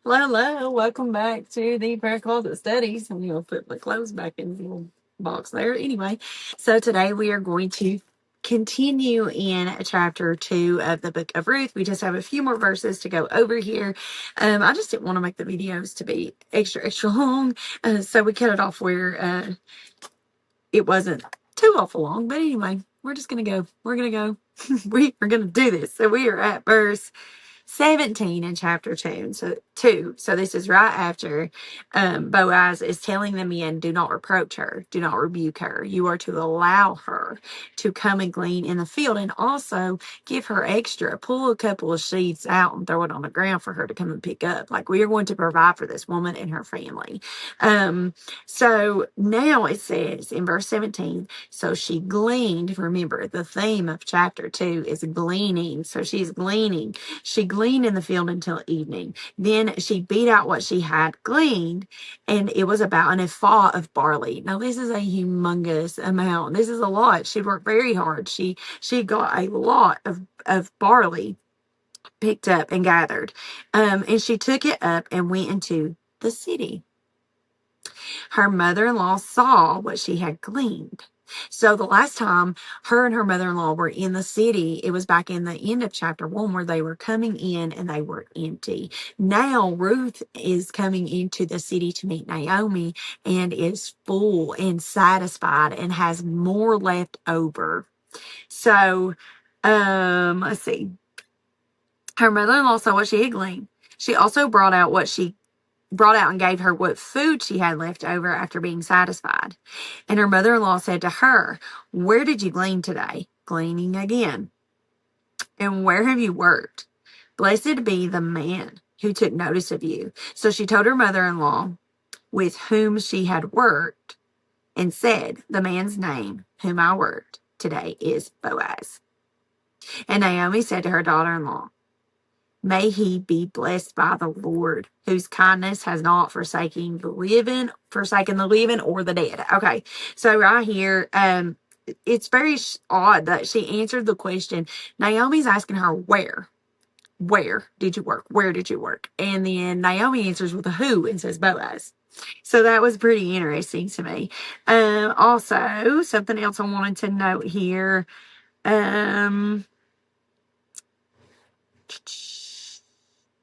Hello, hello. Welcome back to the Prayer Closet Studies. I'm going to put my clothes back in the little box there. Anyway, so today we are going to continue in chapter 2 of the book of Ruth. We just have a few more verses to go over here. I just didn't want to make the videos to be extra long, so we cut it off where it wasn't too awful long. But anyway, we're just going to go. We're going to go. We're going to do this. So we are at verse 17 in chapter 2. So this is right after Boaz is telling the men, do not reproach her, do not rebuke her. You are to allow her to come and glean in the field, and also give her extra. Pull a couple of sheaves out and throw it on the ground for her to come and pick up. Like, we are going to provide for this woman and her family. So now it says in verse 17, so she gleaned. Remember, the theme of chapter 2 is gleaning. So she's gleaning. She gleaned in the field until evening. Then she beat out what she had gleaned, and it was about an ephah of barley. Now, this is a humongous amount. This is a lot. She'd worked very hard. She got a lot of barley picked up and gathered. And she took it up and went into the city. Her mother-in-law saw what she had gleaned. So the last time her and her mother-in-law were in the city, it was back in the end of chapter 1 where they were coming in and they were empty. Now Ruth is coming into the city to meet Naomi and is full and satisfied and has more left over. So, let's see. Her mother-in-law saw what she had gleaned. She also brought out and gave her what food she had left over after being satisfied. And her mother-in-law said to her, where did you glean today? Gleaning again. And where have you worked? Blessed be the man who took notice of you. So she told her mother-in-law with whom she had worked and said, the man's name whom I worked today is Boaz. And Naomi said to her daughter-in-law, may he be blessed by the Lord, whose kindness has not forsaken the living or the dead. Okay, so right here, it's very odd that she answered the question. Naomi's asking her, where did you work? Where did you work? And then Naomi answers with a who and says Boaz. So that was pretty interesting to me. Also, something else I wanted to note here.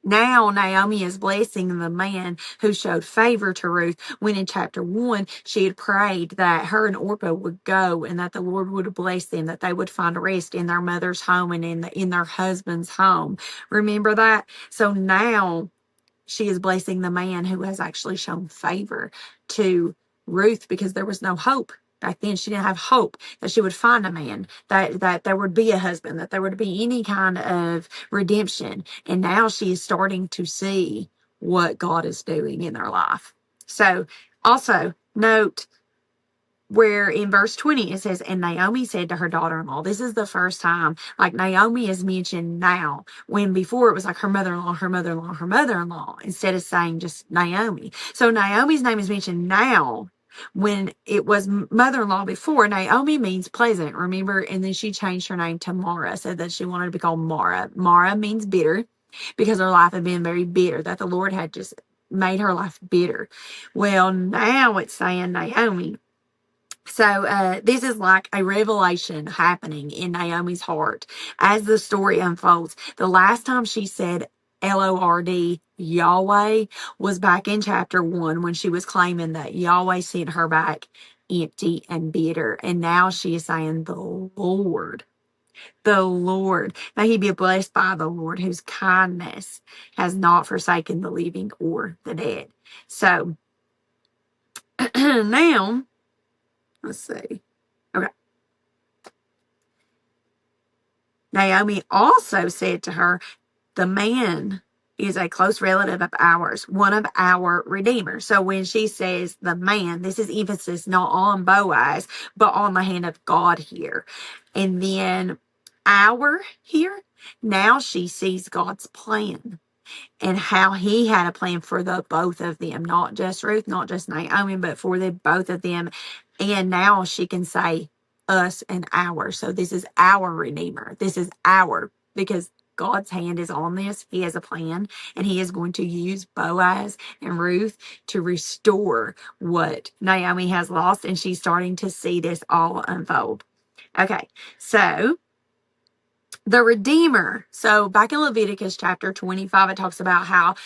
Now Naomi is blessing the man who showed favor to Ruth, when in chapter 1 she had prayed that her and Orpah would go and that the Lord would bless them, that they would find rest in their mother's home and in their husband's home. Remember that? So now she is blessing the man who has actually shown favor to Ruth, because there was no hope. Back then, she didn't have hope that she would find a man, that there would be a husband, that there would be any kind of redemption. And now she is starting to see what God is doing in their life. So also note where in verse 20 it says, and Naomi said to her daughter-in-law. This is the first time like Naomi is mentioned now, when before it was like her mother-in-law, her mother-in-law, her mother-in-law, instead of saying just Naomi. So Naomi's name is mentioned now, when it was mother-in-law before. Naomi means pleasant, remember? And then she changed her name to Mara, said that she wanted to be called Mara. Mara means bitter, because her life had been very bitter, that the Lord had just made her life bitter. Well, now it's saying Naomi. So this is like a revelation happening in Naomi's heart as the story unfolds. The last time she said Lord, Yahweh, was back in chapter 1, when she was claiming that Yahweh sent her back empty and bitter. And now she is saying the Lord. The Lord. May he be blessed by the Lord, whose kindness has not forsaken the living or the dead. So now, let's see. Okay. Naomi also said to her, the man is a close relative of ours, one of our redeemers. So when she says the man, this is emphasis not on Boaz, but on the hand of God here. And then our here, now she sees God's plan and how he had a plan for the both of them, not just Ruth, not just Naomi, but for the both of them. And now she can say us and our. So this is our Redeemer. This is our, because God's hand is on this. He has a plan, and he is going to use Boaz and Ruth to restore what Naomi has lost, and she's starting to see this all unfold. Okay, so the Redeemer. So back in Leviticus chapter 25, it talks about how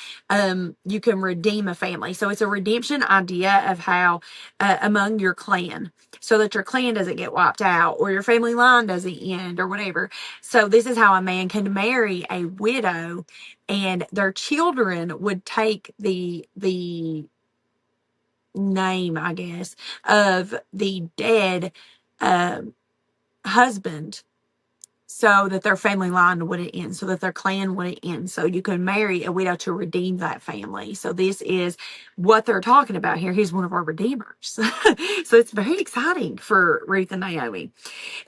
you can redeem a family. So it's a redemption idea of how among your clan, so that your clan doesn't get wiped out or your family line doesn't end or whatever. So this is how a man can marry a widow, and their children would take the name, I guess, of the dead husband, so that their family line wouldn't end, so that their clan wouldn't end. So you can marry a widow to redeem that family. So this is what they're talking about here. He's one of our redeemers. So it's very exciting for Ruth and Naomi.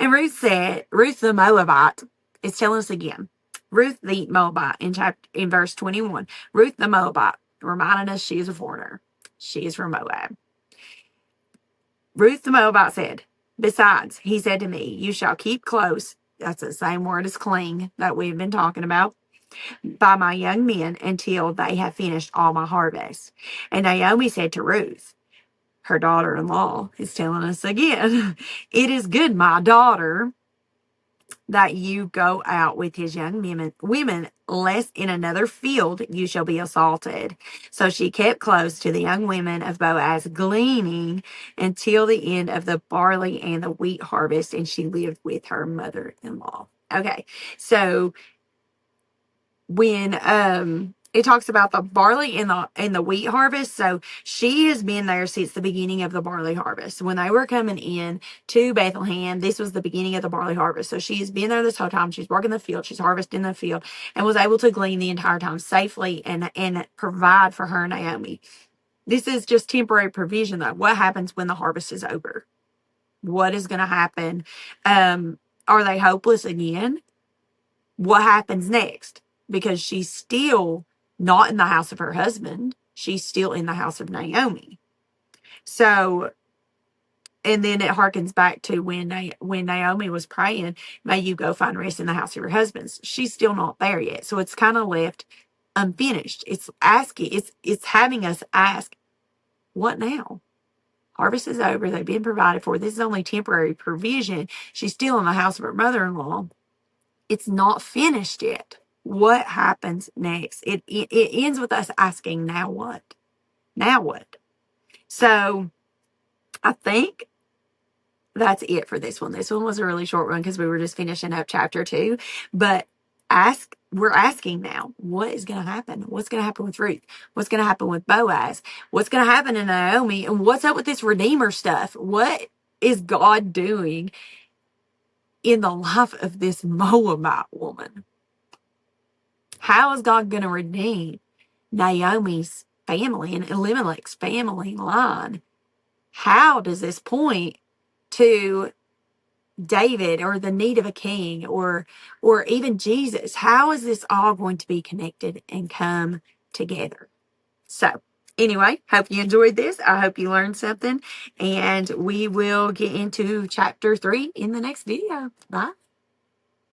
And Ruth the Moabite is telling us again. Ruth the Moabite in verse 21. Ruth the Moabite, reminding us she is a foreigner. She is from Moab. Ruth the Moabite said, besides, he said to me, you shall keep close. That's the same word as cling that we've been talking about, by my young men until they have finished all my harvest. And Naomi said to Ruth, her daughter-in-law is telling us again, it is good, my daughter, that you go out with his young women, lest in another field you shall be assaulted. So she kept close to the young women of Boaz, gleaning until the end of the barley and the wheat harvest, and she lived with her mother-in-law. Okay, so when it talks about the barley and the wheat harvest, so she has been there since the beginning of the barley harvest. When they were coming in to Bethlehem, this was the beginning of the barley harvest. So she's been there this whole time. She's working the field, she's harvesting the field, and was able to glean the entire time safely and provide for her and Naomi. This is just temporary provision, though. What happens when the harvest is over? What is going to happen? Are they hopeless again? What happens next? Because she's still not in the house of her husband. She's still in the house of Naomi. So, and then it harkens back to when Naomi was praying, may you go find rest in the house of your husbands. She's still not there yet. So it's kind of left unfinished. It's having us ask, what now? Harvest is over. They've been provided for. This is only temporary provision. She's still in the house of her mother-in-law. It's not finished yet. What happens next? It ends with us asking, now what? Now what? So I think that's it for this one. This one was a really short one because we were just finishing up chapter 2. But we're asking now, what is going to happen? What's going to happen with Ruth? What's going to happen with Boaz? What's going to happen to Naomi? And what's up with this Redeemer stuff? What is God doing in the life of this Moabite woman? How is God going to redeem Naomi's family and Elimelech's family line? How does this point to David or the need of a king or even Jesus? How is this all going to be connected and come together? So anyway, hope you enjoyed this. I hope you learned something, and we will get into chapter 3 in the next video. Bye.